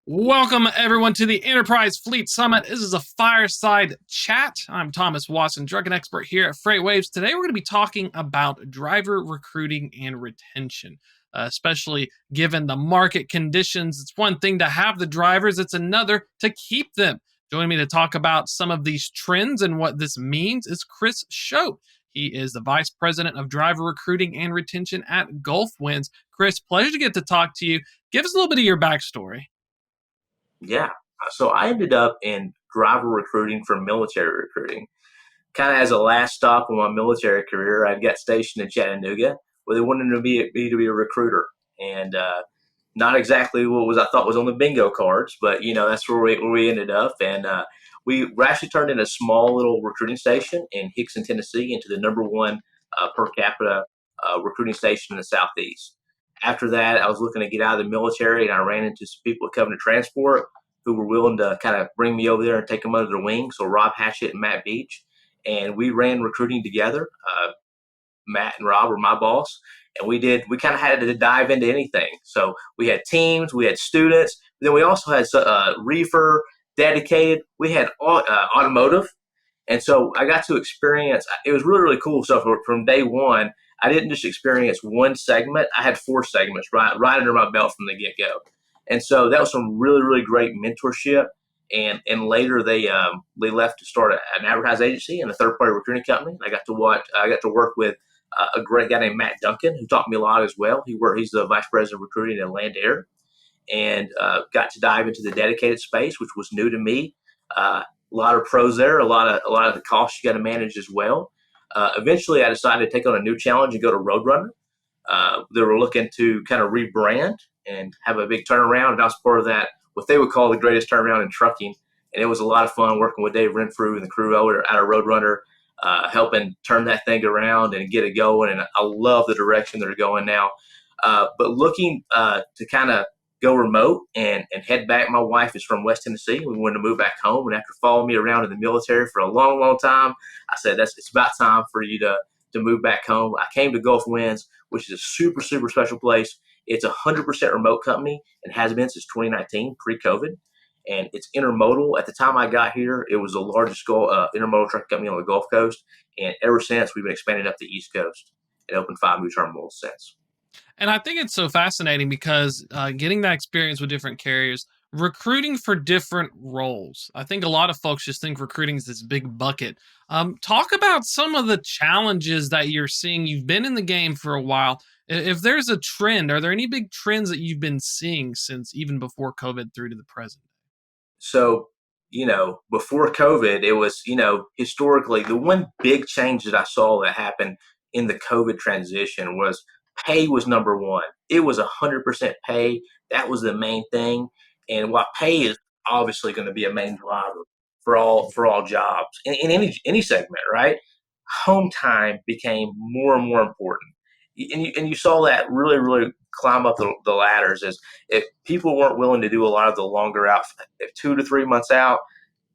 Welcome, everyone, to the Enterprise Fleet Summit. This is a fireside chat. I'm Thomas Watson, drug expert here at FreightWaves. Today, we're going to be talking about driver recruiting and retention, especially given the market conditions. It's one thing to have the drivers, it's another to keep them. Joining me to talk about some of these trends and what this means is Chris Schoate. He is the Vice President of Driver Recruiting and Retention at Gulfwinds. Chris, pleasure to get to talk to you. Give us a little bit of your backstory. Yeah. So I ended up in driver recruiting for military recruiting. Kind of as a last stop in my military career, I got stationed in Chattanooga where they wanted me to be a recruiter. And not exactly what was I thought was on the bingo cards, but that's where we ended up. And we were actually turned in a small little recruiting station in Hickson, Tennessee, into the number one per capita recruiting station in the Southeast. After that, I was looking to get out of the military, and I ran into some people at Covenant Transport who were willing to kind of bring me over there and take them under their wing. So Rob Hatchett and Matt Beach, and we ran recruiting together. Matt and Rob were my boss, and we kind of had to dive into anything. So we had teams, we had students, then we also had reefer, dedicated. We had automotive, and so I got to experience. It was really really cool. So from day one, I didn't just experience one segment. I had four segments right under my belt from the get go, and so that was some really really great mentorship. And later they left to start an advertising agency and a third party recruiting company. I got to work with a great guy named Matt Duncan who taught me a lot as well. He's the vice president of recruiting at Land Air, and got to dive into the dedicated space, which was new to me. A lot of pros there, a lot of the costs you got to manage as well. Eventually, I decided to take on a new challenge and go to Roadrunner. They were looking to kind of rebrand and have a big turnaround, and I was part of that, what they would call the greatest turnaround in trucking. And it was a lot of fun working with Dave Renfrew and the crew out of Roadrunner, helping turn that thing around and get it going. And I love the direction they're going now. But looking to kind of go remote and head back. My wife is from West Tennessee. We wanted to move back home. And after following me around in the military for a long, long time, I said, it's about time for you to move back home. I came to Gulf Winds, which is a super, super special place. It's a 100% remote company and has been since 2019, pre-COVID. And it's intermodal. At the time I got here, it was the largest intermodal truck company on the Gulf Coast. And ever since, we've been expanding up the East Coast and opened 5 new terminals since. And I think it's so fascinating because getting that experience with different carriers, recruiting for different roles. I think a lot of folks just think recruiting is this big bucket. Talk about some of the challenges that you're seeing. You've been in the game for a while. If there's a trend, are there any big trends that you've been seeing since even before COVID through to the present? So, before COVID, it was, historically, the one big change that I saw that happened in the COVID transition was pay was number one. It was 100% pay. That was the main thing. And while pay is obviously going to be a main driver for all jobs in any segment, right? Home time became more and more important. And you saw that really, really climb up the ladders as if people weren't willing to do a lot of the longer out, if 2 to 3 months out,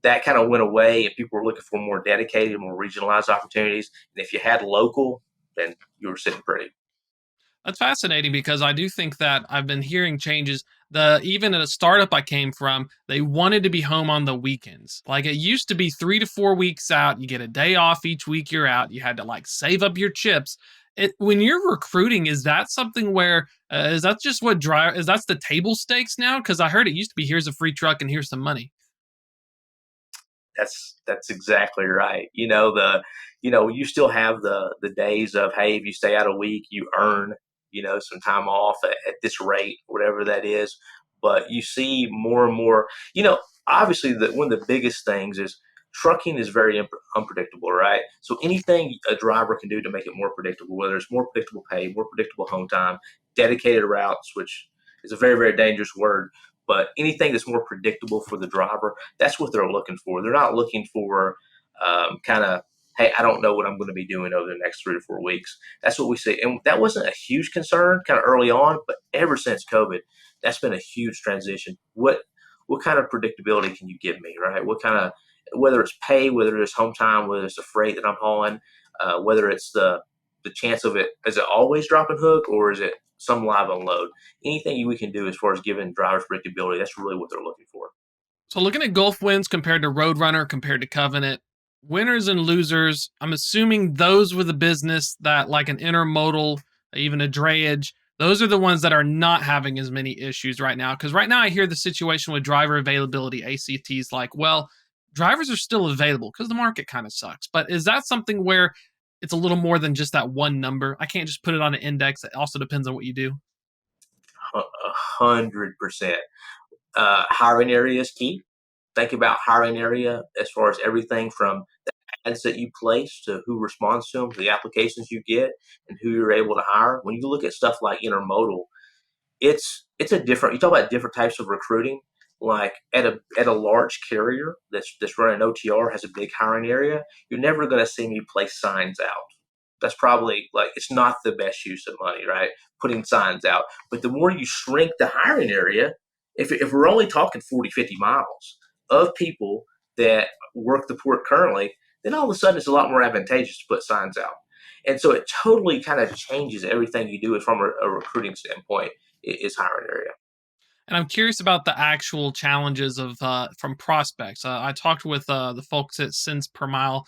that kind of went away, and people were looking for more dedicated, more regionalized opportunities. And if you had local, then you were sitting pretty. That's fascinating because I do think that I've been hearing changes. The even at a startup I came from, they wanted to be home on the weekends. Like it used to be 3 to 4 weeks out. You get a day off each week you're out. You had to like save up your chips. When you're recruiting, is that something where is that just what drive is that's the table stakes now? Because I heard it used to be here's a free truck and here's some money. That's exactly right. You still have the days of, hey, if you stay out a week, you earn some time off at this rate, whatever that is. But you see more and more. Obviously, one of the biggest things is trucking is very unpredictable, right? So anything a driver can do to make it more predictable, whether it's more predictable pay, more predictable home time, dedicated routes, which is a very very dangerous word, but anything that's more predictable for the driver, that's what they're looking for. They're not looking for kind of, hey, I don't know what I'm going to be doing over the next 3 to 4 weeks. That's what we see. And that wasn't a huge concern kind of early on, but ever since COVID, that's been a huge transition. What kind of predictability can you give me, right? What kind of, whether it's pay, whether it's home time, whether it's the freight that I'm hauling, whether it's the the chance of it, is it always drop and hook, or is it some live unload? Anything we can do as far as giving drivers predictability, that's really what they're looking for. So looking at Gulf Winds compared to Roadrunner compared to Covenant, winners and losers, I'm assuming those with a business that like an intermodal, even a drayage, those are the ones that are not having as many issues right now. Because right now I hear the situation with driver availability, ACT's like, well, drivers are still available because the market kind of sucks. But is that something where it's a little more than just that one number? I can't just put it on an index. It also depends on what you do. 100%. Hiring area is key. Think about hiring area as far as everything from the ads that you place to who responds to them, to the applications you get, and who you're able to hire. When you look at stuff like intermodal, it's a different. You talk about different types of recruiting. Like at a large carrier that's running OTR, has a big hiring area. You're never going to see me place signs out. That's probably, like, it's not the best use of money, right? Putting signs out. But the more you shrink the hiring area, if we're only talking 40, 50 miles of people that work the port currently, then all of a sudden it's a lot more advantageous to put signs out. And so it totally kind of changes everything you do from a recruiting standpoint, is hiring area. And I'm curious about the actual challenges of from prospects. I talked with the folks at Cents Per Mile.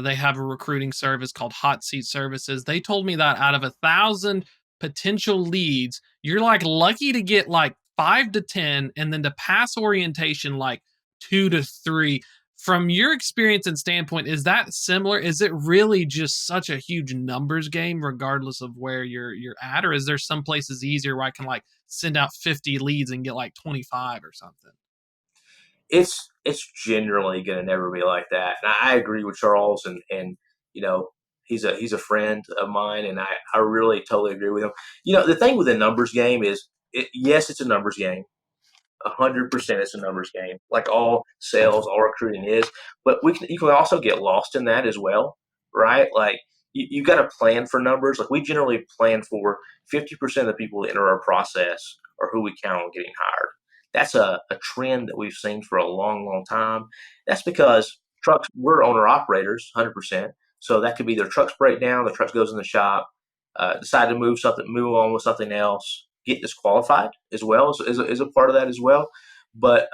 They have a recruiting service called Hot Seat Services. They told me that out of 1,000 potential leads, you're like lucky to get like 5 to 10, and then to pass orientation like 2 to 3. From your experience and standpoint, is that similar? Is it really just such a huge numbers game, regardless of where you're at, or is there some places easier where I can like send out 50 leads and get like 25 or something? It's generally going to never be like that. And I agree with Charles, and you know he's a friend of mine, and I really totally agree with him. The thing with the numbers game is, yes, it's a numbers game. 100% it's a numbers game, like all sales, all recruiting is. But you can also get lost in that as well, right? Like you got to plan for numbers. Like we generally plan for 50% of the people that enter our process or who we count on getting hired. That's a trend that we've seen for a long, long time. That's because trucks, we're owner operators, 100%. So that could be their trucks break down, the trucks goes in the shop, decide to move on with something else, get disqualified as well as a part of that as well. But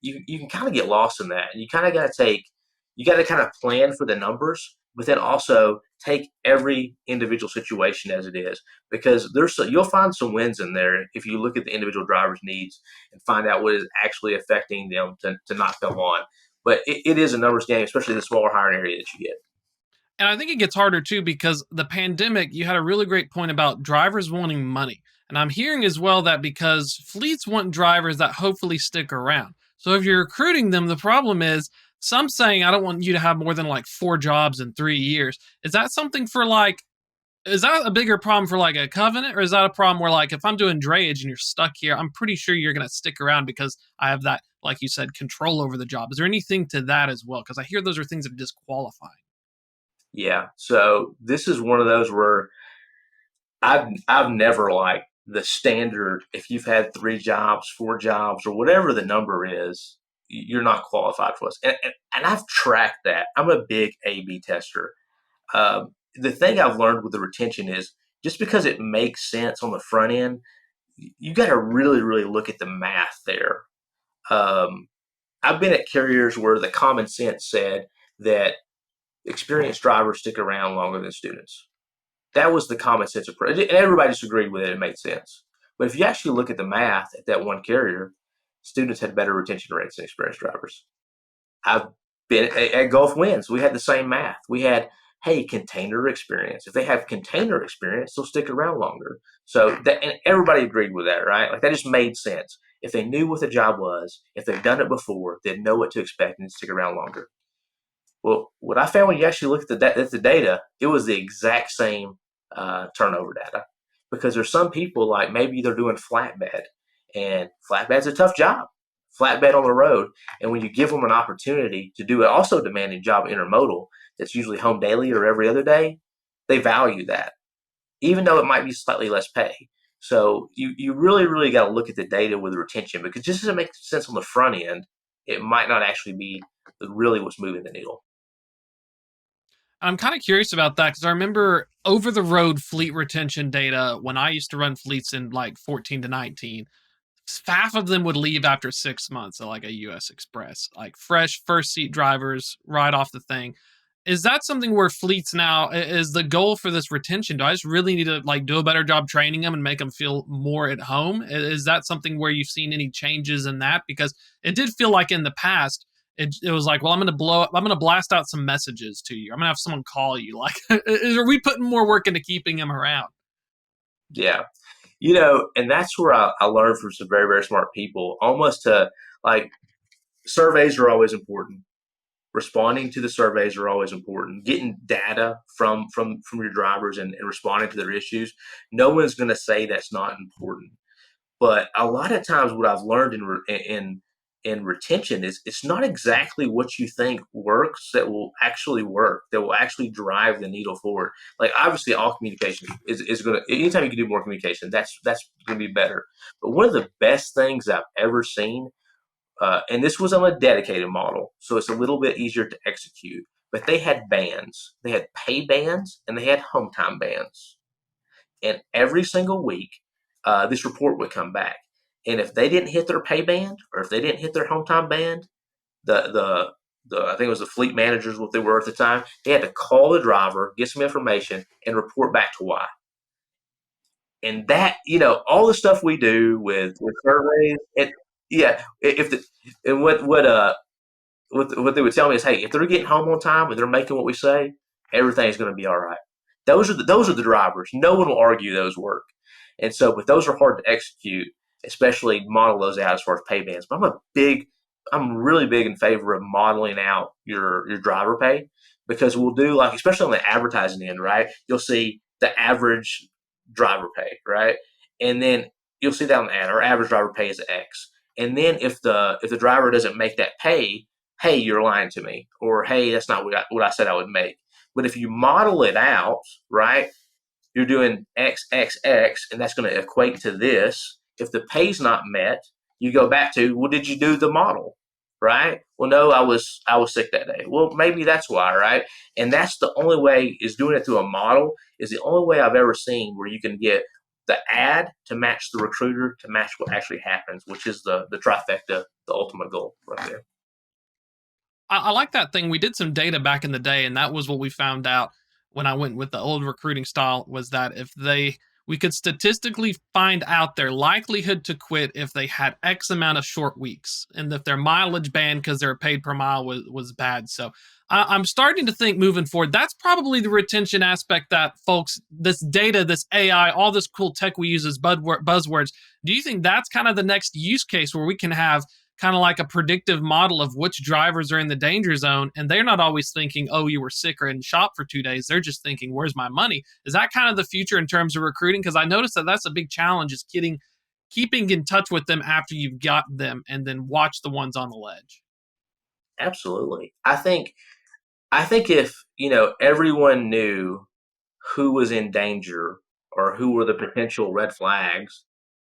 you can kind of get lost in that, and you got to kind of plan for the numbers, but then also take every individual situation as it is, because you'll find some wins in there if you look at the individual driver's needs and find out what is actually affecting them to not come on. But it is a numbers game, especially the smaller hiring area that you get. And I think it gets harder too because the pandemic, you had a really great point about drivers wanting money. And I'm hearing as well that because fleets want drivers that hopefully stick around. So if you're recruiting them, the problem is some saying, I don't want you to have more than like 4 jobs in 3 years. Is that something for like, is that a bigger problem for like a covenant, or is that a problem where like if I'm doing drayage and you're stuck here, I'm pretty sure you're going to stick around because I have that, like you said, control over the job? Is there anything to that as well? Because I hear those are things that disqualify. Yeah. So this is one of those where I've never liked the standard. If you've had 3 jobs, 4 jobs, or whatever the number is, you're not qualified for us. And I've tracked that. I'm a big A/B tester. The thing I've learned with the retention is, just because it makes sense on the front end, you got to really, really look at the math there. Um, I've been at carriers where the common sense said that experienced drivers stick around longer than students. That was the common sense approach, and everybody just agreed with it. It made sense. But if you actually look at the math at that one carrier, students had better retention rates than experienced drivers. I've been at Gulf Winds. We had the same math. We had, hey, container experience. If they have container experience, they'll stick around longer. So that, and everybody agreed with that, right? Like that just made sense. If they knew what the job was, if they've done it before, they'd know what to expect and stick around longer. Well, what I found when you actually look at the data, it was the exact same turnover data. Because there's some people, like maybe they're doing flatbed, and flatbed's a tough job, flatbed on the road. And when you give them an opportunity to do it, also demanding job intermodal, that's usually home daily or every other day, they value that, even though it might be slightly less pay. So you really, really got to look at the data with retention, because just as it makes sense on the front end, it might not actually be really what's moving the needle. I'm kind of curious about that because I remember over the road fleet retention data when I used to run fleets in like 14 to 19. Half of them would leave after 6 months at like a US Express, like fresh first seat drivers right off the thing. Is that something where fleets now is the goal for this retention? Do I just really need to like do a better job training them and make them feel more at home? Is that something where you've seen any changes in that? Because it did feel like in the past it was like, well, I'm going to blast out some messages to you. I'm going to have someone call you. Like, are we putting more work into keeping them around? Yeah. And that's where I learned from some very, very smart people, almost to like surveys are always important. Responding to the surveys are always important. Getting data from your drivers and responding to their issues. No one's going to say that's not important. But a lot of times, what I've learned in retention is it's not exactly what you think works that will actually work, that will actually drive the needle forward. Like obviously, all communication is going to. Anytime you can do more communication, that's going to be better. But one of the best things I've ever seen, and this was on a dedicated model, so it's a little bit easier to execute. But they had bands. They had pay bands and they had home time bands. And every single week, this report would come back. And if they didn't hit their pay band or if they didn't hit their home time band, the I think it was the fleet managers, what they were at the time, they had to call the driver, get some information, and report back to why. And that, all the stuff we do with surveys, and yeah, if the and what they would tell me is, hey, if they're getting home on time and they're making what we say, everything's going to be all right. Those are the drivers. No one will argue those work, and so, but those are hard to execute, especially model those out as far as pay bands. But I'm really big in favor of modeling out your driver pay because we'll do like, especially on the advertising end, right? You'll see the average driver pay, right, and then you'll see that on the ad. Our average driver pay is X, and then if the driver doesn't make that pay, hey, you're lying to me, or hey, that's not what I said I would make. But if you model it out, right, you're doing X, X, X, and that's going to equate to this. If the pay's not met, you go back to, well, did you do the model? Right? Well, no, I was sick that day. Well, maybe that's why, right? And that's the only way is doing it through a model is the only way I've ever seen where you can get the ad to match the recruiter to match what actually happens, which is the trifecta, the ultimate goal right there. I like that thing. We did some data back in the day, and that was what we found out when I went with the old recruiting style was that we could statistically find out their likelihood to quit if they had X amount of short weeks, and if their mileage band because they're paid per mile was bad. So I'm starting to think moving forward, that's probably the retention aspect that folks, this data, this AI, all this cool tech we use as buzzwords. Do you think that's kind of the next use case where we can have kind of like a predictive model of which drivers are in the danger zone, and they're not always thinking, oh, you were sick or in shop for 2 days. They're just thinking, where's my money? Is that kind of the future in terms of recruiting? Because I noticed that that's a big challenge is keeping in touch with them after you've got them and then watch the ones on the ledge. Absolutely. I think if everyone knew who was in danger or who were the potential red flags,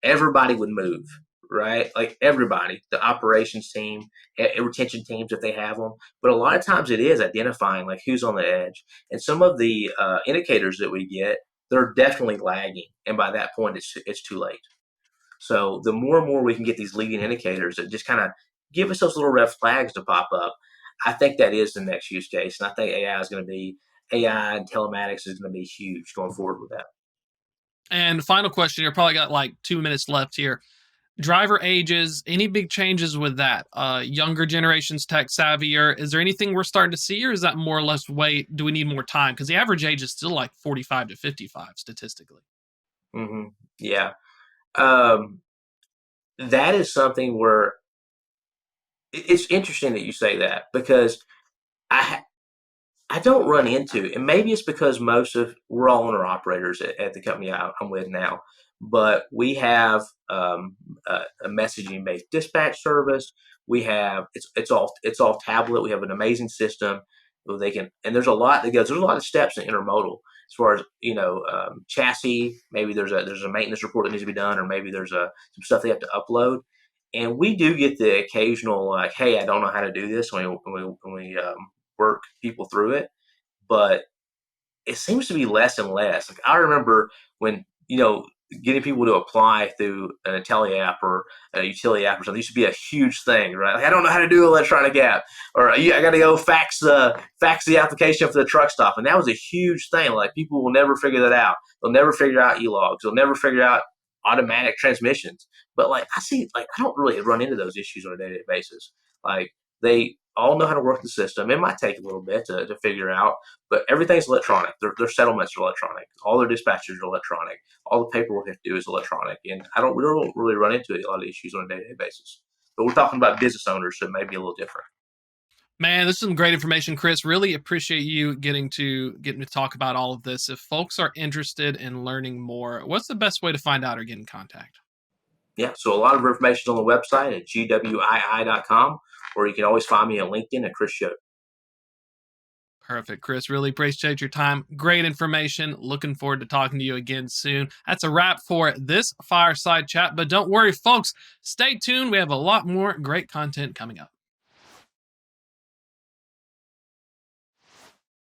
everybody would move, right? Like everybody, the operations team, retention teams if they have them. But a lot of times it is identifying like who's on the edge, and some of the indicators that we get, they're definitely lagging, and by that point, it's too late. So the more and more we can get these leading indicators that just kind of give us those little red flags to pop up, I think that is the next use case, and I think AI and telematics is going to be huge going forward with that. And final question, you probably got like 2 minutes left here. Driver ages, any big changes with that? Younger generations tech savvier. Is there anything we're starting to see, or is that more or less wait? Do we need more time? Because the average age is still like 45 to 55 statistically. Yeah. Um, that is something where it's interesting that you say that because I I don't run into, and maybe it's because most of we're all owner operators at the company I'm with now, but we have a messaging based dispatch service. We have it's all tablet. We have an amazing system where they can, and there's a lot that goes. There's a lot of steps in intermodal as far as chassis. Maybe there's a maintenance report that needs to be done, or maybe there's some stuff they have to upload. And we do get the occasional like, hey, I don't know how to do this when we work people through it. but it seems to be less and less. Like I remember when, getting people to apply through an Intelli app or a utility app or something used to be a huge thing, right? Like, I don't know how to do electronic app, or I got to go fax the application for the truck stop, and that was a huge thing. Like people will never figure that out. They'll never figure out e-logs. They'll never figure out automatic transmissions. But like I don't really run into those issues on a day-to-day basis. Like they all know how to work the system. It might take a little bit to figure out, but everything's electronic. Their settlements are electronic. All their dispatchers are electronic. All the paperwork they have to do is electronic. And we don't really run into a lot of issues on a day-to-day basis. But we're talking about business owners, so it may be a little different. Man, this is some great information, Chris. Really appreciate you getting to talk about all of this. If folks are interested in learning more, what's the best way to find out or get in contact? Yeah, so a lot of information is on the website at gwii.com, or you can always find me on LinkedIn at Chris Schoate. Perfect, Chris. Really appreciate your time. Great information. Looking forward to talking to you again soon. That's a wrap for this fireside chat. But don't worry, folks. Stay tuned. We have a lot more great content coming up.